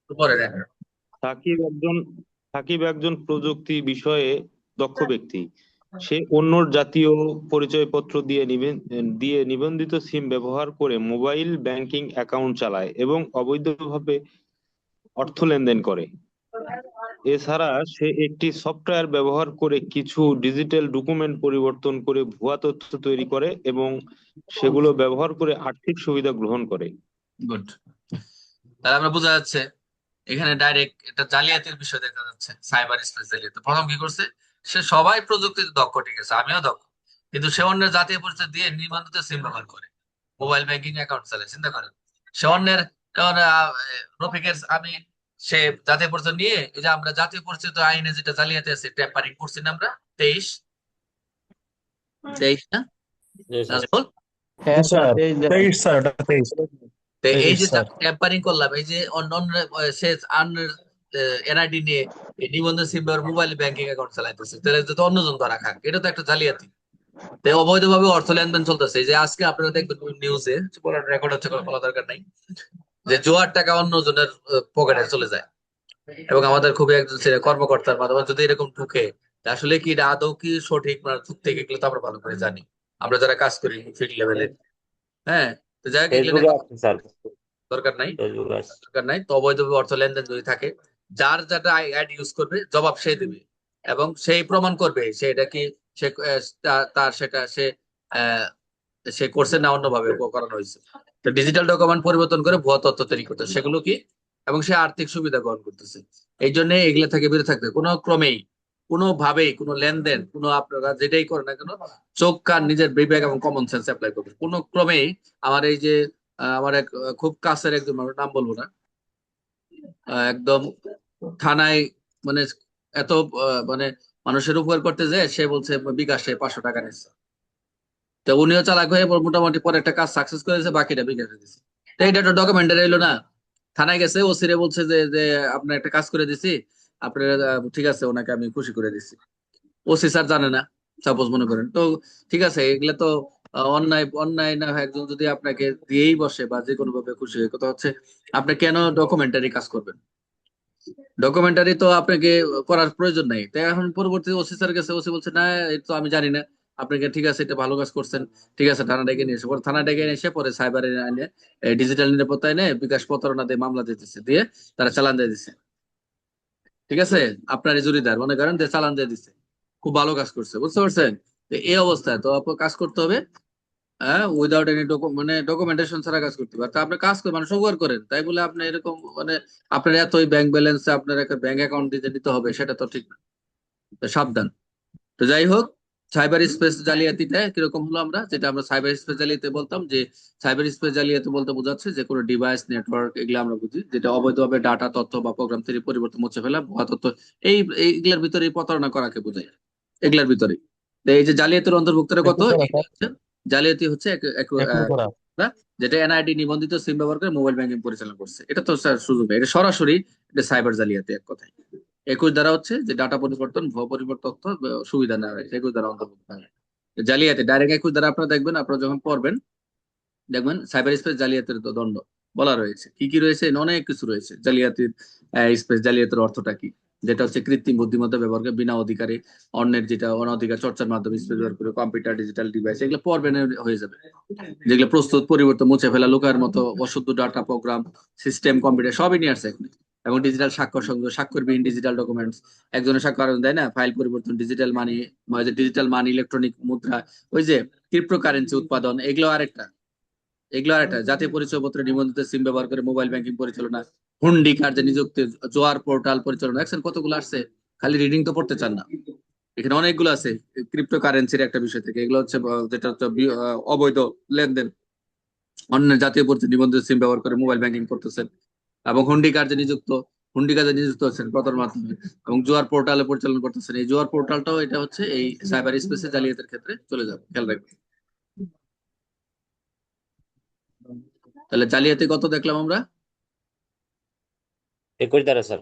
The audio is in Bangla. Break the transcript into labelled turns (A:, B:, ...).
A: পরে দেখেন।
B: সাকিব একজন সাকিব একজন প্রযুক্তি বিষয়ে দক্ষ ব্যক্তি। সে অন্য জাতীয় পরিচয়পত্র দিয়ে নিবন্ধিত সিম ব্যবহার করে মোবাইল ব্যাংকিং অ্যাকাউন্ট চালায় এবং অবৈধভাবে অর্থ লেনদেন করে। এছাড়া সে একটি সফটওয়্যার ব্যবহার করে কিছু ডিজিটাল ডকুমেন্ট পরিবর্তন করে ভুয়া তথ্য তৈরি করে এবং সেগুলো ব্যবহার করে আর্থিক সুবিধা গ্রহণ করে।
A: গুড। তাহলে আমরা বোঝা যাচ্ছে এখানে ডাইরেক্ট এটা জালিয়াতির বিষয় দেখা যাচ্ছে, সাইবার স্পেস জালিয়াতি। প্রথম কি করছে, সে সবাই প্রযুক্তিতে দক্ষ, ঠিক আছে, আমিও দক্ষ, কিন্তু সে অন্যের জাতীয় পরিচয় দিয়ে নিবন্ধিত সিম ব্যবহার করে মোবাইল ব্যাংকিং অ্যাকাউন্ট চালায়। চিন্তা করেন, সে অন্যের যেমন, রফিকের আমি, সে জাতীয় পরিচয় নিয়ে, এই যে আমরা জাতীয় পরিচয় আইনে যেটা জালিয়াতি আছে, ট্যাম্পারিং করছি না আমরা, 23 না
C: জি স্যার।
A: নাজমুল?
D: হ্যাঁ স্যার,
C: স্যার
D: 23 স্যার, ওটা 23
A: তো এই
D: 23
A: যে
D: স্যার।
A: ট্যাম্পারিং করলাম, এই যে অন্য অন্য সে অন্যের এনআইডি নিয়ে এই নিবন্ধন সিম মোবাইল ব্যাংকিং অ্যাকাউন্ট চালাইতেছে, তাহলে তো অন্যজন ধরা খাক, এটা তো একটা জালিয়াতি। তো অবৈধভাবে অর্থ লেনদেন চলতেছে। এই যে আজকে আপনারা দেখবেন নিউজে, রেকর্ড হচ্ছে, কোনো বলা দরকার নাই, যে জোয়ার টাকা অন্যজনের পকেটে চলে যায়, এবং আমাদের খুবই একজন কর্মকর্তার মাধ্যমে যদি এরকম ঢুকে, আসলে কি এটা আদৌ কি সঠিক, মানে ঢুকতে গেলে তো আমরা ভালো করে জানি, আমরা যারা কাজ করি ফিল্ড লেভেলে। হ্যাঁ, তো যাই হোক, এগুলো
C: ফেসবুকে
A: নিয়ে
C: আছে স্যার,
A: দরকার নাই,
C: ফেসবুকে আছে।
A: দরকার নাই। তো অবৈধভাবে অর্থ লেনদেন যদি থাকে, যার যেটা আইডি ইউজ করবে জবাব সে দেবে, এবং সেই প্রমাণ করবে সে এটা কি, সে তার সেটা আহ, সে করছে না অন্যভাবে করানো হয়েছে। তো ডিজিটাল ডকুমেন্ট পরিবর্তন করে ভুয়া তথ্য তৈরি করতে সেগুলো কি, এবং সে আর্থিক সুবিধা গ্রহণ করতেছে। এই জন্য এগুলা থেকে বিরত থাকতে কোনো ক্রমেই, কোনোভাবেই, কোনো লেনদেন, কোনো আপনারা যেটাই করেন না কেন, চোখ কান নিজের বিবেক এবং কমন সেন্স অ্যাপ্লাই করবেন। কোনো ক্রমেই আমার এই যে আমার এক খুব কাছের একজন মানুষ, নাম বলবো না, একদম থানায়, মানে এত মানে মানুষের উপকার করতে যায়, সে বলছে বিকাশে 500 টাকা নিচ্ছে। তো উনিও চালাক হয়ে মোটামুটি পরে একটা কাজ সাকসেস করেছে, বাকিটা বিকাশে দিচ্ছে। তো এটা তো ডকুমেন্টারি এলো না, থানায় গেছে, ওসিরে বলছে যে যে আপনার একটা কাজ করে দিছি, আপনার ঠিক আছে, ওনাকে আমি খুশি করে দিছি। ওসি স্যার জানে না, সাপোজ মনে করেন, তো ঠিক আছে, এগুলা তো অন্যায়, অন্যায় না হয়, একজন যদি আপনাকে দিয়েই বসে বা যে কোনো ভাবে খুশি হয়ে, কথা হচ্ছে আপনি কেন ডকুমেন্টারি কাজ করবেন? ডকুমেন্টারি তো আপনাকে করার প্রয়োজন নাই। তাই এখন পরবর্তী ওসি স্যার গেছে, ওসি বলছে না, এটা তো আমি জানি না, আপনাকে ঠিক আছে, এটা ভালো কাজ করছেন, ঠিক আছে, থানা ডেকে নিয়ে এসে, পরে থানা ডেকে নিয়ে এসে পরে সাইবারে আইনে ডিজিটাল নিরাপত্তা এনে বিকাশ প্রতারণা দিয়ে মামলা দিতেছে, দিয়ে তারা চালান দিয়ে দিচ্ছে। ঠিক আছে, আপনার জুরিদার মনে করেন যে চালান দিয়ে দিচ্ছে, খুব ভালো কাজ করছে, বুঝতে পারছেন? তো এই অবস্থায় তো আপনার কাজ করতে হবে, হ্যাঁ, উইদাউট এনি মানে ডকুমেন্টেশন ছাড়া কাজ করতে পারে। তা আপনি কাজ করেন, মানে উপকার করেন, তাই বলে আপনি এরকম মানে আপনার এতই ব্যাংক ব্যালেন্সে আপনার একটা ব্যাংক অ্যাকাউন্ট দিতে নিতে হবে, সেটা তো ঠিক না। তো সাবধান। তো যাই হোক, সাইবার স্পেস জালিয়াতিটা কিরকম হলো, আমরা যেটা আমরা সাইবার স্পেস জালিয়াতি বলতাম, যে সাইবার স্পেস জালিয়াতি বলতে বোঝাচ্ছে যে কোনো ডিভাইস, নেটওয়ার্ক, এগুলো আমরা বুঝি, যেটা অবৈধভাবে ডাটা, তথ্য বা প্রোগ্রাম থেকে পরিবর্তন, মুছে ফেলা, ভুয়া তথ্য, এই এইগুলোর ভিতরে প্রতারণা করাকে বোঝায়, এগুলার ভিতরে। তো এই যে জালিয়াতির অন্তর্ভুক্ত কত,
D: একটু করা
A: এটা
D: স্যার,
A: হচ্ছে জালিয়াতি হচ্ছে
D: একটু করা।
A: যেটা এনআইডি নিবন্ধিত সিম ব্যবহার করে মোবাইল ব্যাংকিং পরিচালনা করছে, এটা তো স্যার সুযোগ নেই। এটা সরাসরি এটা সাইবার জালিয়াতি এক কথায়। 21 দ্বারা হচ্ছে যে ডাটা পরিবর্তন, ভুয়া পরিবর্তন, তথ্য সুবিধা নেওয়া হয়েছে, 21 দ্বারা অন্তর্ভুক্ত হয়। জালিয়াতি ডাইরেক্ট 21 দ্বারা আপনারা দেখবেন, আপনারা যখন পড়বেন দেখবেন সাইবার স্পেস জালিয়াতির দণ্ড বলা রয়েছে, কি কি রয়েছে, অনেক কিছু রয়েছে জালিয়াতির। স্পেস জালিয়াতির অর্থটা কি, যেটা হচ্ছে কৃত্রিম বুদ্ধিমত্তা ব্যবহার করে বিনা অধিকারে অন্যের যেটা অনধিকার চর্চার মাধ্যমে স্পেস ব্যবহার করে কম্পিউটার, ডিজিটাল ডিভাইস, এগুলো পড়বেন, হয়ে যাবে। যেগুলো প্রস্তুত, পরিবর্তন, মুছে ফেলা, লোকার মতো অশুদ্ধ ডাটা, প্রোগ্রাম, সিস্টেম, কম্পিউটার সবই নিয়ে আসছে এখানে। এবং ডিজিটাল স্বাক্ষর সংগ্রহ, স্বাক্ষরবিহীন ডিজিটাল ডকুমেন্টস, একজনের স্বাক্ষর আরেকজন দেয় না, ফাইল পরিবর্তন, ডিজিটাল মানি, ইলেকট্রনিক মুদ্রা, ওই যে ক্রিপ্টোকারেন্সি উৎপাদন, এগুলো আরেকটা জাতীয় পরিচয়পত্র নিবন্ধিত সিম ব্যবহার করে মোবাইল ব্যাংকিং পরিচালনা, হুন্ডি কার্যে নিযুক্ত, জোয়ার পোর্টাল পরিচালনা, দেখছেন কতগুলো আসছে, খালি রিডিং তো পড়তে চান না, এখানে অনেকগুলো আছে। ক্রিপ্টো কারেন্সির একটা বিষয় থেকে, এগুলো হচ্ছে যেটা হচ্ছে অবৈধ লেনদেন, অন্য জাতীয় পরিচয় নিবন্ধিত সিম ব্যবহার করে মোবাইল ব্যাংকিং করতেছেন, এবং হুন্ডি কাজে নিযুক্ত হচ্ছেন প্রতারণার মাধ্যমে, এবং জোয়ার পোর্টালে পরিচালনা করতেছেন। এই জোয়ার পোর্টালটাও এটা হচ্ছে এই সাইবার স্পেসে জালিয়াতের ক্ষেত্রে চলে যাবে, খেয়াল রাখবেন। তাহলে জালিয়াতি কত দেখলাম আমরা?
C: 21 দ্বারা স্যার।